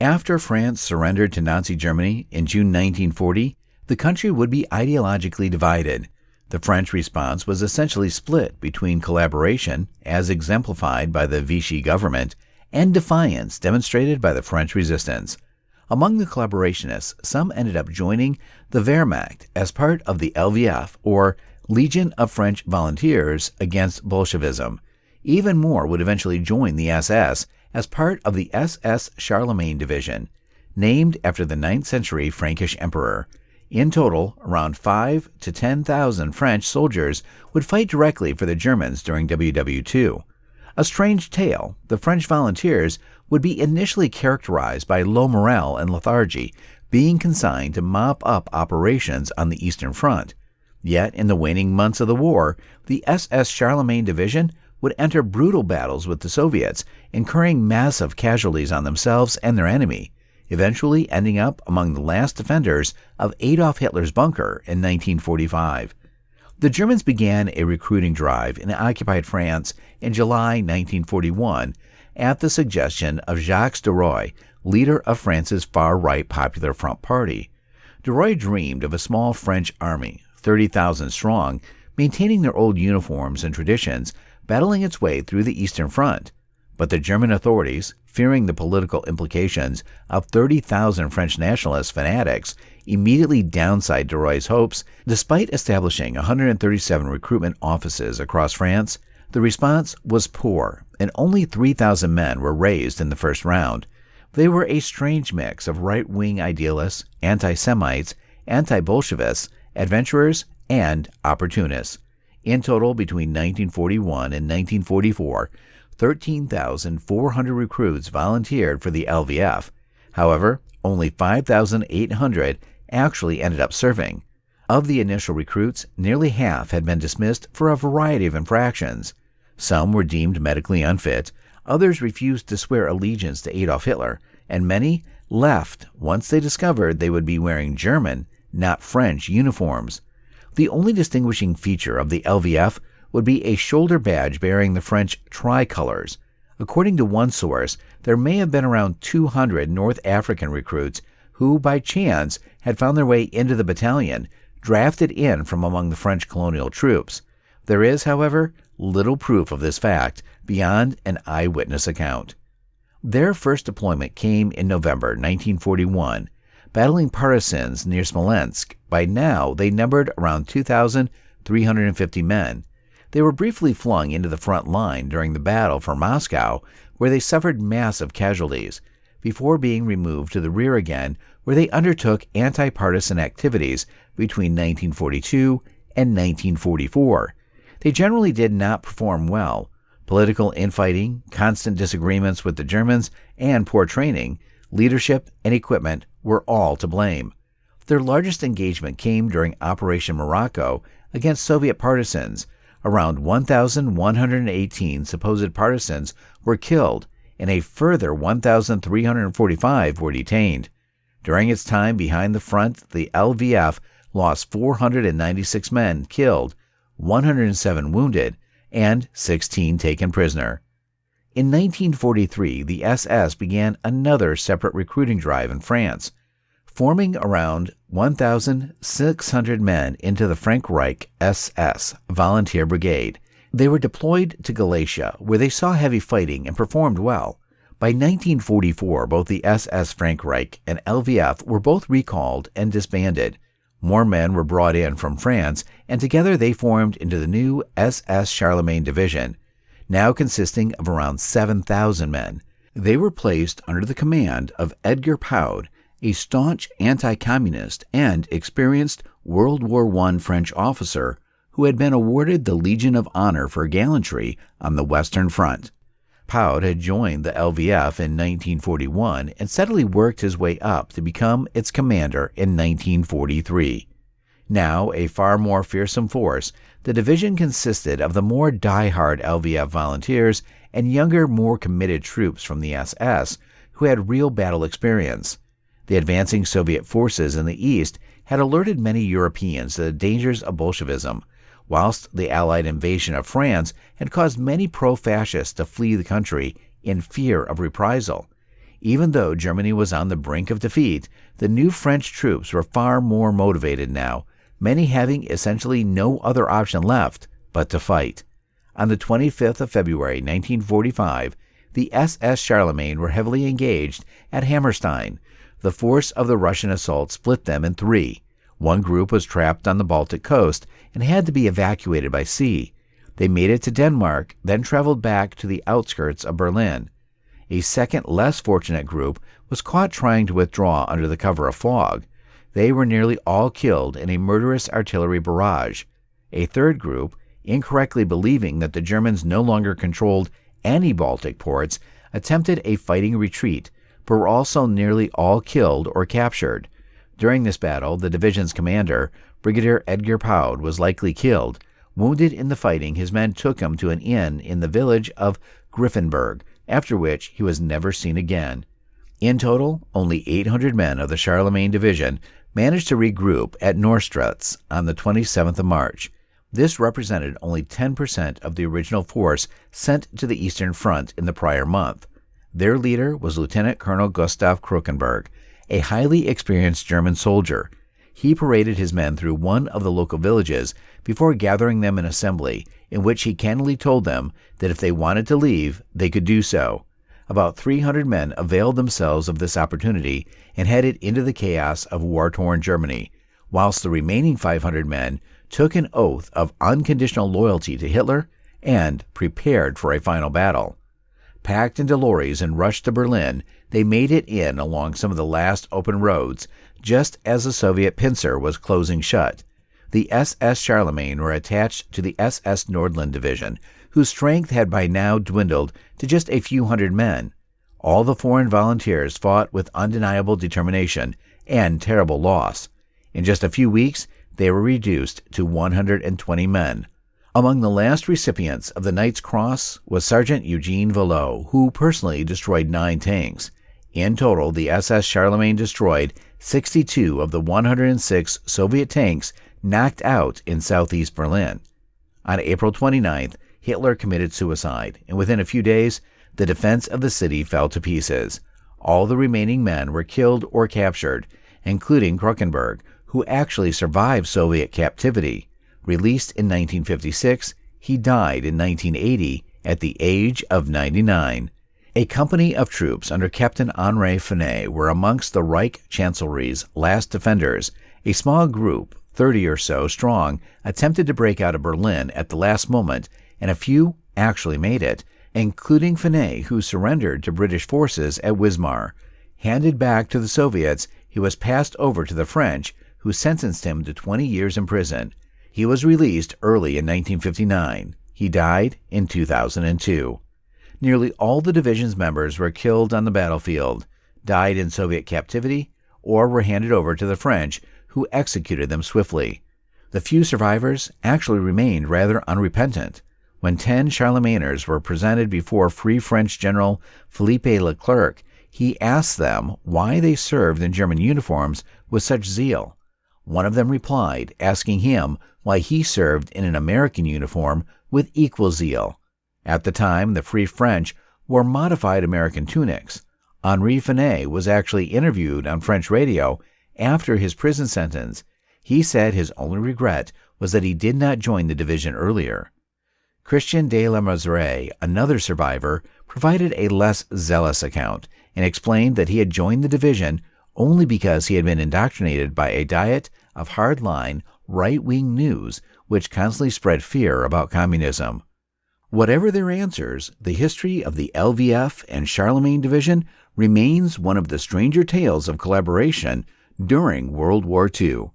After France surrendered to Nazi Germany in June 1940, the country would be ideologically divided. The French response was essentially split between collaboration, as exemplified by the Vichy government, and defiance demonstrated by the French resistance. Among the collaborationists, some ended up joining the Wehrmacht as part of the LVF, or Legion of French Volontaires against Bolshevism. Even more would eventually join the SS as part of the SS Charlemagne Division, named after the 9th century Frankish emperor. In total, around 5,000 to 10,000 French soldiers would fight directly for the Germans during WW II. A strange tale, the French volunteers would be initially characterized by low morale and lethargy, being consigned to mop up operations on the Eastern Front. Yet, in the waning months of the war, the SS Charlemagne Division would enter brutal battles with the Soviets, incurring massive casualties on themselves and their enemy, eventually ending up among the last defenders of Adolf Hitler's bunker in 1945. The Germans began a recruiting drive in occupied France in July 1941 at the suggestion of Jacques Duroy, leader of France's far-right Popular Front Party. Duroy dreamed of a small French army, 30,000 strong, maintaining their old uniforms and traditions, battling its way through the Eastern Front. But the German authorities, fearing the political implications of 30,000 French nationalist fanatics, immediately downsized Duroy's hopes. Despite establishing 137 recruitment offices across France, the response was poor, and only 3,000 men were raised in the first round. They were a strange mix of right-wing idealists, anti-Semites, anti-Bolshevists, adventurers, and opportunists. In total, between 1941 and 1944, 13,400 recruits volunteered for the LVF. However, only 5,800 actually ended up serving. Of the initial recruits, nearly half had been dismissed for a variety of infractions. Some were deemed medically unfit, others refused to swear allegiance to Adolf Hitler, and many left once they discovered they would be wearing German, not French, uniforms. The only distinguishing feature of the LVF would be a shoulder badge bearing the French tricolors. According to one source, there may have been around 200 North African recruits who, by chance, had found their way into the battalion, drafted in from among the French colonial troops. There is, however, little proof of this fact beyond an eyewitness account. Their first deployment came in November 1941, battling partisans near Smolensk. By now, they numbered around 2,350 men. They were briefly flung into the front line during the battle for Moscow, where they suffered massive casualties, before being removed to the rear again, where they undertook anti-partisan activities between 1942 and 1944. They generally did not perform well. Political infighting, constant disagreements with the Germans, and poor training, leadership, and equipment were all to blame. Their largest engagement came during Operation Morocco against Soviet partisans. Around 1,118 supposed partisans were killed, and a further 1,345 were detained. During its time behind the front, the LVF lost 496 men killed, 107 wounded, and 16 taken prisoner. In 1943, the SS began another separate recruiting drive in France, forming around 1,600 men into the Frank-Reich SS Volunteer Brigade. They were deployed to Galicia, where they saw heavy fighting and performed well. By 1944, both the SS Frank-Reich and LVF were both recalled and disbanded. More men were brought in from France, and together they formed into the new SS Charlemagne Division, now consisting of around 7,000 men. They were placed under the command of Edgar Paud, a staunch anti-communist and experienced World War I French officer who had been awarded the Legion of Honor for gallantry on the Western Front. Paud had joined the LVF in 1941 and steadily worked his way up to become its commander in 1943. Now a far more fearsome force, the division consisted of the more die-hard LVF volunteers and younger, more committed troops from the SS who had real battle experience. The advancing Soviet forces in the East had alerted many Europeans to the dangers of Bolshevism, whilst the Allied invasion of France had caused many pro-fascists to flee the country in fear of reprisal. Even though Germany was on the brink of defeat, the new French troops were far more motivated now, many having essentially no other option left but to fight. On the 25th of February 1945, the SS Charlemagne were heavily engaged at Hammerstein. The force of the Russian assault split them in three. One group was trapped on the Baltic coast and had to be evacuated by sea. They made it to Denmark, then traveled back to the outskirts of Berlin. A second, less fortunate group was caught trying to withdraw under the cover of fog. They were nearly all killed in a murderous artillery barrage. A third group, incorrectly believing that the Germans no longer controlled any Baltic ports, attempted a fighting retreat, but were also nearly all killed or captured. During this battle, the division's commander, Brigadier Edgar Paud, was likely killed. Wounded in the fighting, his men took him to an inn in the village of Griffenberg, after which he was never seen again. In total, only 800 men of the Charlemagne Division managed to regroup at Norstretz on the 27th of March. This represented only 10% of the original force sent to the Eastern Front in the prior month. Their leader was Lieutenant Colonel Gustav Krukenberg, a highly experienced German soldier. He paraded his men through one of the local villages before gathering them in assembly, in which he candidly told them that if they wanted to leave, they could do so. About 300 men availed themselves of this opportunity and headed into the chaos of war-torn Germany, whilst the remaining 500 men took an oath of unconditional loyalty to Hitler and prepared for a final battle. Packed into lorries and rushed to Berlin, they made it in along some of the last open roads, just as the Soviet pincer was closing shut. The SS Charlemagne were attached to the SS Nordland Division, whose strength had by now dwindled to just a few hundred men. All the foreign volunteers fought with undeniable determination and terrible loss. In just a few weeks, they were reduced to 120 men. Among the last recipients of the Knight's Cross was Sergeant Eugene Vallot, who personally destroyed 9 tanks. In total, the SS Charlemagne destroyed 62 of the 106 Soviet tanks knocked out in southeast Berlin. On April 29th, Hitler committed suicide, and within a few days, the defense of the city fell to pieces. All the remaining men were killed or captured, including Krukenberg, who actually survived Soviet captivity. Released in 1956, he died in 1980 at the age of 99. A company of troops under Captain Henri Finet were amongst the Reich Chancellery's last defenders. A small group, 30 or so strong, attempted to break out of Berlin at the last moment, and a few actually made it, including Finet, who surrendered to British forces at Wismar. Handed back to the Soviets, he was passed over to the French, who sentenced him to 20 years in prison. He was released early in 1959. He died in 2002. Nearly all the division's members were killed on the battlefield, died in Soviet captivity, or were handed over to the French, who executed them swiftly. The few survivors actually remained rather unrepentant. When 10 Charlemagners were presented before Free French General Philippe Leclerc, he asked them why they served in German uniforms with such zeal. One of them replied, asking him why he served in an American uniform with equal zeal. At the time, the Free French wore modified American tunics. Henri Finet was actually interviewed on French radio after his prison sentence. He said his only regret was that he did not join the division earlier. Christian de la Mazère, another survivor, provided a less zealous account and explained that he had joined the division only because he had been indoctrinated by a diet of hard-line, right-wing news which constantly spread fear about communism. Whatever their answers, the history of the LVF and Charlemagne Division remains one of the stranger tales of collaboration during World War II.